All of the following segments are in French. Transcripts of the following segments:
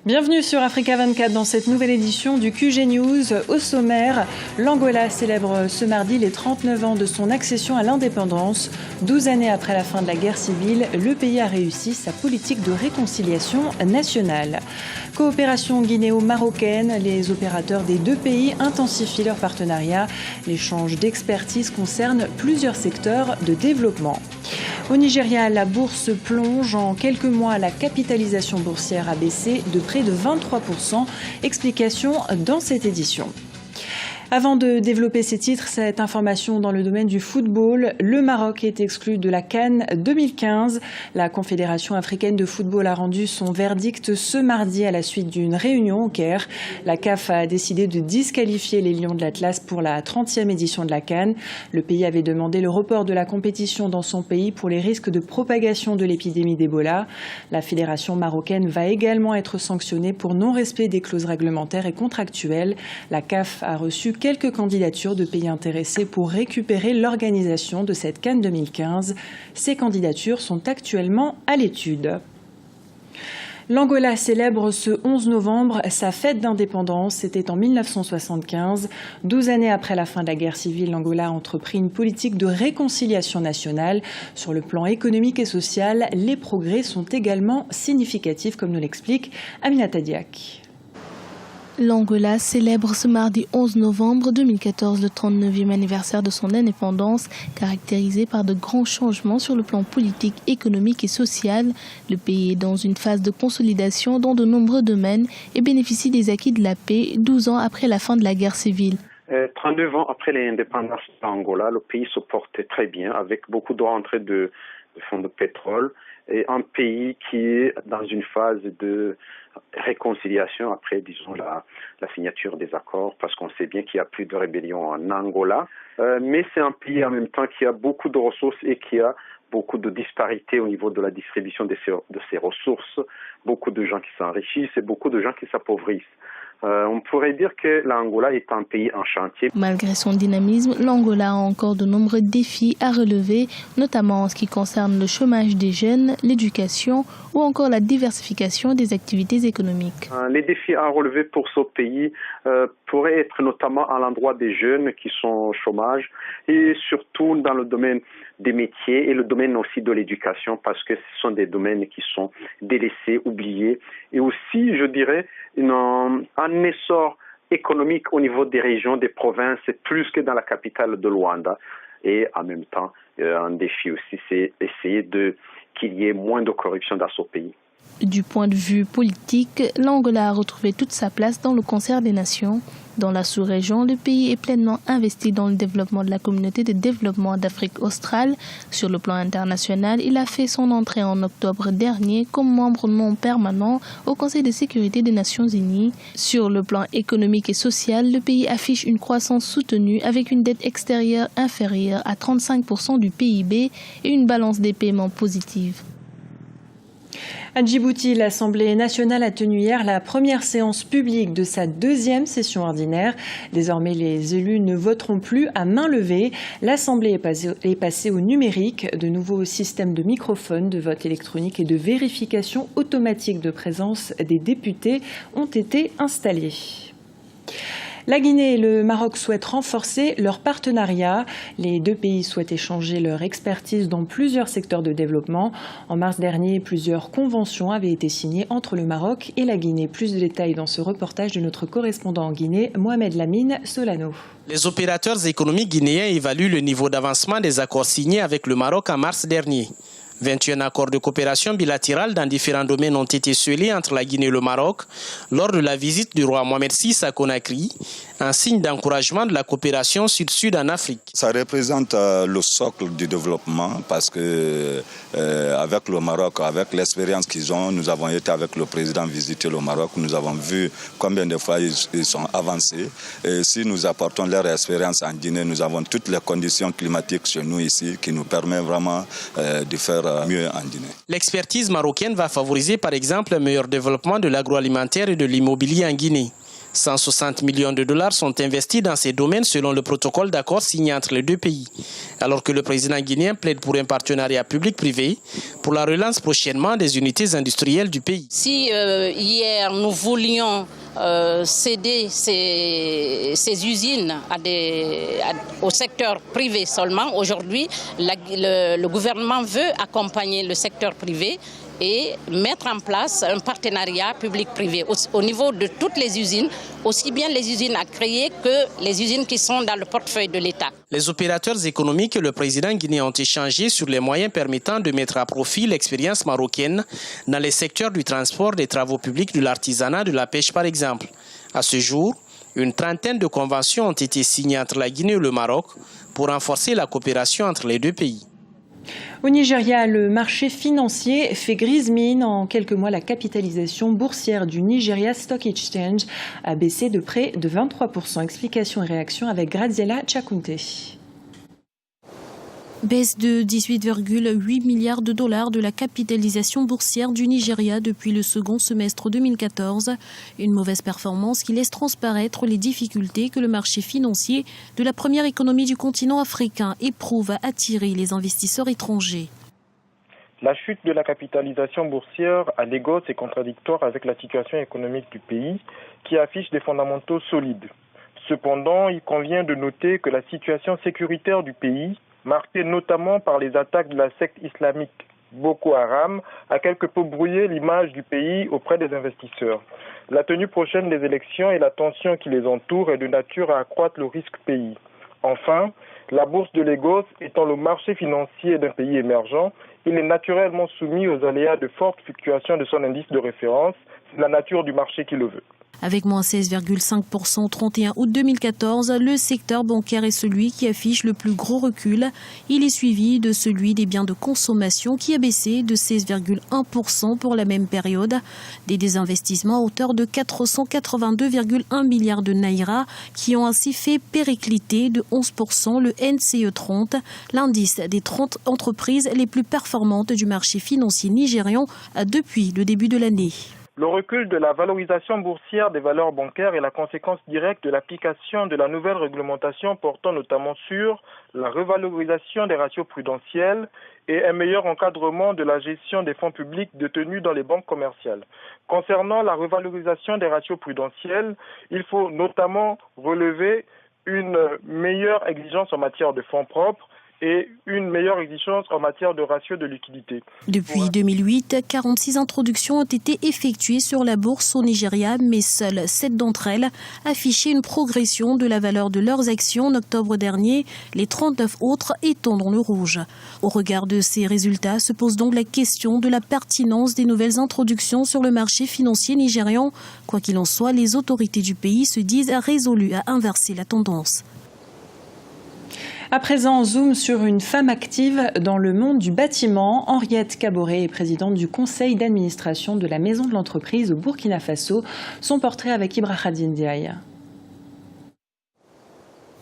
Bienvenue sur Africa 24 dans cette nouvelle édition du QG News. Au sommaire, l'Angola célèbre ce mardi les 39 ans de son accession à l'indépendance. 12 années après la fin de la guerre civile, le pays a réussi sa politique de réconciliation nationale. Coopération guinéo-marocaine, les opérateurs des deux pays intensifient leur partenariat. L'échange d'expertise concerne plusieurs secteurs de développement. Au Nigeria, la bourse plonge. En quelques mois, la capitalisation boursière a baissé de près de 23%. Explication dans cette édition. Avant de développer ces titres, cette information dans le domaine du football. Le Maroc est exclu de la CAN 2015. La Confédération africaine de football a rendu son verdict ce mardi à la suite d'une réunion au Caire. La CAF a décidé de disqualifier les Lions de l'Atlas pour la 30e édition de la CAN. Le pays avait demandé le report de la compétition dans son pays pour les risques de propagation de l'épidémie d'Ebola. La fédération marocaine va également être sanctionnée pour non-respect des clauses réglementaires et contractuelles. La CAF a reçu quelques candidatures de pays intéressés pour récupérer l'organisation de cette CAN 2015. Ces candidatures sont actuellement à l'étude. L'Angola célèbre ce 11 novembre sa fête d'indépendance. C'était en 1975. 12 années après la fin de la guerre civile, l'Angola a entrepris une politique de réconciliation nationale. Sur le plan économique et social, les progrès sont également significatifs, comme nous l'explique Aminata Diak. L'Angola célèbre ce mardi 11 novembre 2014 le 39e anniversaire de son indépendance, caractérisé par de grands changements sur le plan politique, économique et social. Le pays est dans une phase de consolidation dans de nombreux domaines et bénéficie des acquis de la paix 12 ans après la fin de la guerre civile. 39 ans après l'indépendance d'Angola, le pays se porte très bien avec beaucoup de rentrées de fonds de pétrole et un pays qui est dans une phase de réconciliation après, disons, la signature des accords, parce qu'on sait bien qu'il n'y a plus de rébellion en Angola. Mais c'est un pays en même temps qui a beaucoup de ressources et qui a beaucoup de disparités au niveau de la distribution de ses ressources, beaucoup de gens qui s'enrichissent et beaucoup de gens qui s'appauvrissent. On pourrait dire que l'Angola est un pays en chantier. Malgré son dynamisme, l'Angola a encore de nombreux défis à relever, notamment en ce qui concerne le chômage des jeunes, l'éducation ou encore la diversification des activités économiques. Les défis à relever pour ce pays pourraient être notamment à l'endroit des jeunes qui sont au chômage et surtout dans le domaine des métiers et le domaine aussi de l'éducation, parce que ce sont des domaines qui sont délaissés, oubliés, et aussi, je dirais, un essor économique au niveau des régions, des provinces, plus que dans la capitale de Luanda. Et en même temps, un défi aussi, c'est essayer qu'il y ait moins de corruption dans ce pays. Du point de vue politique, l'Angola a retrouvé toute sa place dans le concert des nations. Dans la sous-région, le pays est pleinement investi dans le développement de la communauté de développement d'Afrique australe. Sur le plan international, il a fait son entrée en octobre dernier comme membre non permanent au Conseil de sécurité des Nations Unies. Sur le plan économique et social, le pays affiche une croissance soutenue avec une dette extérieure inférieure à 35% du PIB et une balance des paiements positive. À Djibouti, l'Assemblée nationale a tenu hier la première séance publique de sa deuxième session ordinaire. Désormais, les élus ne voteront plus à main levée. L'Assemblée est passée au numérique. De nouveaux systèmes de microphones, de vote électronique et de vérification automatique de présence des députés ont été installés. La Guinée et le Maroc souhaitent renforcer leur partenariat. Les deux pays souhaitent échanger leur expertise dans plusieurs secteurs de développement. En mars dernier, plusieurs conventions avaient été signées entre le Maroc et la Guinée. Plus de détails dans ce reportage de notre correspondant en Guinée, Mohamed Lamine Solano. Les opérateurs économiques guinéens évaluent le niveau d'avancement des accords signés avec le Maroc en mars dernier. 21 accords de coopération bilatérale dans différents domaines ont été scellés entre la Guinée et le Maroc lors de la visite du roi Mohamed VI à Conakry, un signe d'encouragement de la coopération sud-sud en Afrique. Ça représente le socle du développement parce que avec le Maroc, avec l'expérience qu'ils ont, nous avons été avec le président visiter le Maroc, nous avons vu combien de fois ils sont avancés. Et si nous apportons leur expérience en Guinée, nous avons toutes les conditions climatiques chez nous ici qui nous permettent vraiment de faire mieux en Guinée. L'expertise marocaine va favoriser par exemple un meilleur développement de l'agroalimentaire et de l'immobilier en Guinée. $160 millions sont investis dans ces domaines selon le protocole d'accord signé entre les deux pays. Alors que le président guinéen plaide pour un partenariat public-privé pour la relance prochainement des unités industrielles du pays. Si hier nous voulions céder ces usines au secteur privé seulement, aujourd'hui le gouvernement veut accompagner le secteur privé et mettre en place un partenariat public-privé au niveau de toutes les usines, aussi bien les usines à créer que les usines qui sont dans le portefeuille de l'État. Les opérateurs économiques et le président guinéen ont échangé sur les moyens permettant de mettre à profit l'expérience marocaine dans les secteurs du transport, des travaux publics, de l'artisanat, de la pêche par exemple. À ce jour, une trentaine de conventions ont été signées entre la Guinée et le Maroc pour renforcer la coopération entre les deux pays. Au Nigeria, le marché financier fait grise mine. En quelques mois, la capitalisation boursière du Nigeria Stock Exchange a baissé de près de 23%. Explication et réaction avec Graziella Chakunte. Baisse de 18,8 milliards de dollars de la capitalisation boursière du Nigeria depuis le second semestre 2014. Une mauvaise performance qui laisse transparaître les difficultés que le marché financier de la première économie du continent africain éprouve à attirer les investisseurs étrangers. La chute de la capitalisation boursière à Lagos est contradictoire avec la situation économique du pays qui affiche des fondamentaux solides. Cependant, il convient de noter que la situation sécuritaire du pays, marquée notamment par les attaques de la secte islamique Boko Haram, a quelque peu brouillé l'image du pays auprès des investisseurs. La tenue prochaine des élections et la tension qui les entoure est de nature à accroître le risque pays. Enfin, la bourse de Lagos étant le marché financier d'un pays émergent, il est naturellement soumis aux aléas de fortes fluctuations de son indice de référence. C'est la nature du marché qui le veut. Avec moins 16,5% au 31 août 2014, le secteur bancaire est celui qui affiche le plus gros recul. Il est suivi de celui des biens de consommation qui a baissé de 16,1% pour la même période. Des désinvestissements à hauteur de 482,1 milliards de naira qui ont ainsi fait péricliter de 11% le NCE 30, l'indice des 30 entreprises les plus performantes du marché financier nigérian depuis le début de l'année. Le recul de la valorisation boursière des valeurs bancaires est la conséquence directe de l'application de la nouvelle réglementation portant notamment sur la revalorisation des ratios prudentiels et un meilleur encadrement de la gestion des fonds publics détenus dans les banques commerciales. Concernant la revalorisation des ratios prudentiels, il faut notamment relever une meilleure exigence en matière de fonds propres et une meilleure exigence en matière de ratio de liquidité. Depuis 2008, 46 introductions ont été effectuées sur la bourse au Nigeria, mais seules 7 d'entre elles affichaient une progression de la valeur de leurs actions en octobre dernier, les 39 autres étant dans le rouge. Au regard de ces résultats, se pose donc la question de la pertinence des nouvelles introductions sur le marché financier nigérian. Quoi qu'il en soit, les autorités du pays se disent résolues à inverser la tendance. À présent, zoom sur une femme active dans le monde du bâtiment. Henriette Kaboré est présidente du conseil d'administration de la Maison de l'entreprise au Burkina Faso. Son portrait avec Ibrahim Ndiaye.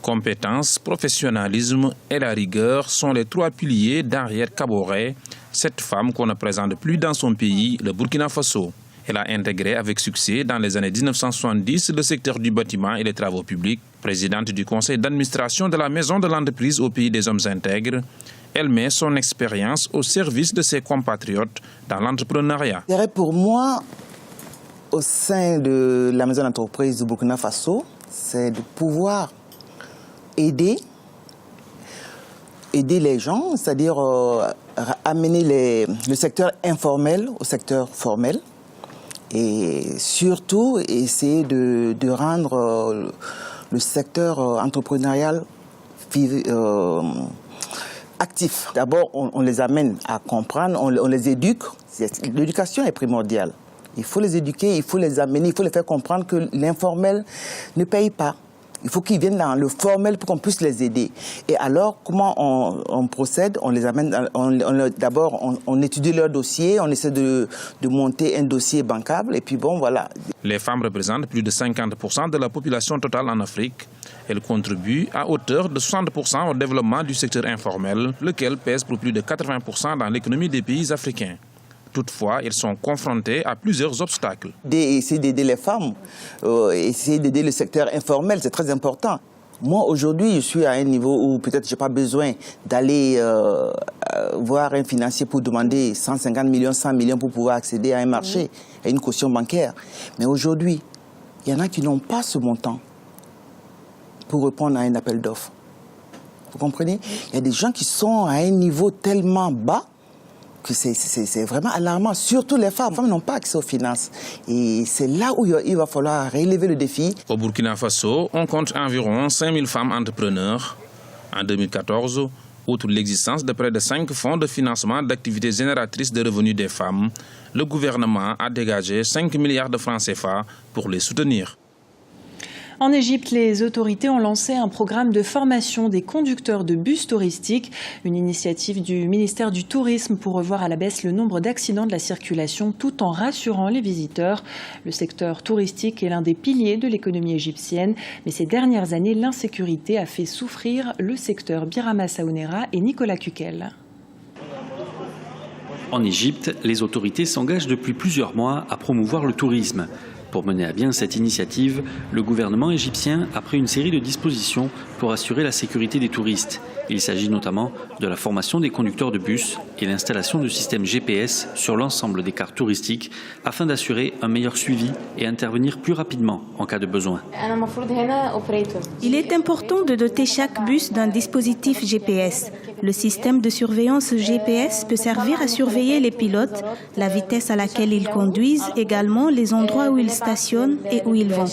Compétence, professionnalisme et la rigueur sont les trois piliers d'Henriette Kaboré, cette femme qu'on ne présente plus dans son pays, le Burkina Faso. Elle a intégré avec succès dans les années 1970 le secteur du bâtiment et les travaux publics. Présidente du conseil d'administration de la Maison de l'entreprise au pays des hommes intègres, elle met son expérience au service de ses compatriotes dans l'entrepreneuriat. Pour moi, au sein de la Maison de l'entreprise du Burkina Faso, c'est de pouvoir aider les gens, c'est-à-dire amener le secteur informel au secteur formel. Et surtout, essayer de rendre le secteur entrepreneurial actif. D'abord, on les amène à comprendre, on les éduque. L'éducation est primordiale. Il faut les éduquer, il faut les amener, il faut les faire comprendre que l'informel ne paye pas. Il faut qu'ils viennent dans le formel pour qu'on puisse les aider. Et alors, comment on procède? On les amène, d'abord, on étudie leur dossier, on essaie de monter un dossier bancable, et puis bon, voilà. Les femmes représentent plus de 50% de la population totale en Afrique. Elles contribuent à hauteur de 60% au développement du secteur informel, lequel pèse pour plus de 80% dans l'économie des pays africains. Toutefois, ils sont confrontés à plusieurs obstacles. Essayer d'aider les femmes, essayer d'aider le secteur informel, c'est très important. Moi, aujourd'hui, je suis à un niveau où peut-être je n'ai pas besoin d'aller voir un financier pour demander 150 millions, 100 millions pour pouvoir accéder à un marché, à une caution bancaire. Mais aujourd'hui, il y en a qui n'ont pas ce montant pour répondre à un appel d'offres. Vous comprenez? Il y a des gens qui sont à un niveau tellement bas que c'est vraiment alarmant. Surtout les femmes. Les femmes n'ont pas accès aux finances. Et c'est là où il va falloir relever le défi. Au Burkina Faso, on compte environ 5000 femmes entrepreneurs. En 2014, outre l'existence de près de 5 fonds de financement d'activités génératrices de revenus des femmes, le gouvernement a dégagé 5 milliards de francs CFA pour les soutenir. En Égypte, les autorités ont lancé un programme de formation des conducteurs de bus touristiques, une initiative du ministère du Tourisme pour revoir à la baisse le nombre d'accidents de la circulation tout en rassurant les visiteurs. Le secteur touristique est l'un des piliers de l'économie égyptienne, mais ces dernières années, l'insécurité a fait souffrir le secteur. Birama Saounera et Nicolas Kukel. En Égypte, les autorités s'engagent depuis plusieurs mois à promouvoir le tourisme. Pour mener à bien cette initiative, le gouvernement égyptien a pris une série de dispositions pour assurer la sécurité des touristes. Il s'agit notamment de la formation des conducteurs de bus et l'installation de systèmes GPS sur l'ensemble des cartes touristiques afin d'assurer un meilleur suivi et intervenir plus rapidement en cas de besoin. Il est important de doter chaque bus d'un dispositif GPS. Le système de surveillance GPS peut servir à surveiller les pilotes, la vitesse à laquelle ils conduisent, également les endroits où ils stationnent et où ils vont.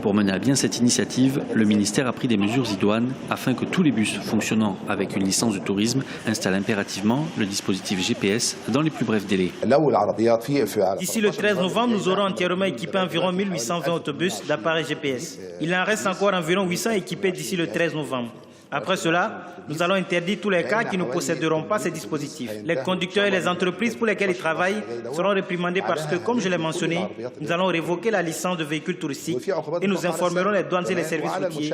Pour mener à bien cette initiative, le ministère a pris des mesures idoines afin que tous les bus fonctionnant avec une licence de tourisme installent impérativement le dispositif GPS dans les plus brefs délais. D'ici le 13 novembre, nous aurons entièrement équipé environ 1820 autobus d'appareils GPS. Il en reste encore environ 800 équipés d'ici le 13 novembre. Après cela, nous allons interdire tous les cas qui ne posséderont pas ces dispositifs. Les conducteurs et les entreprises pour lesquelles ils travaillent seront réprimandés parce que, comme je l'ai mentionné, nous allons révoquer la licence de véhicules touristiques et nous informerons les douanes et les services routiers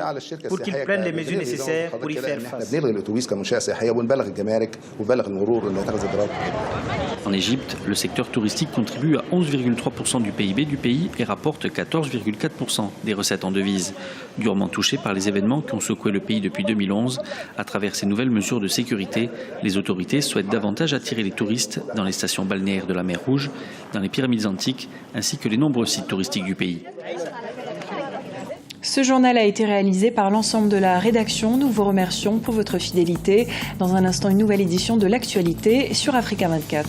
pour qu'ils prennent les mesures nécessaires pour y faire face. En Égypte, le secteur touristique contribue à 11,3% du PIB du pays et rapporte 14,4% des recettes en devises. Durement touché par les événements qui ont secoué le pays depuis 2011, à travers ces nouvelles mesures de sécurité, les autorités souhaitent davantage attirer les touristes dans les stations balnéaires de la mer Rouge, dans les pyramides antiques, ainsi que les nombreux sites touristiques du pays. Ce journal a été réalisé par l'ensemble de la rédaction. Nous vous remercions pour votre fidélité. Dans un instant, une nouvelle édition de l'actualité sur Africa 24.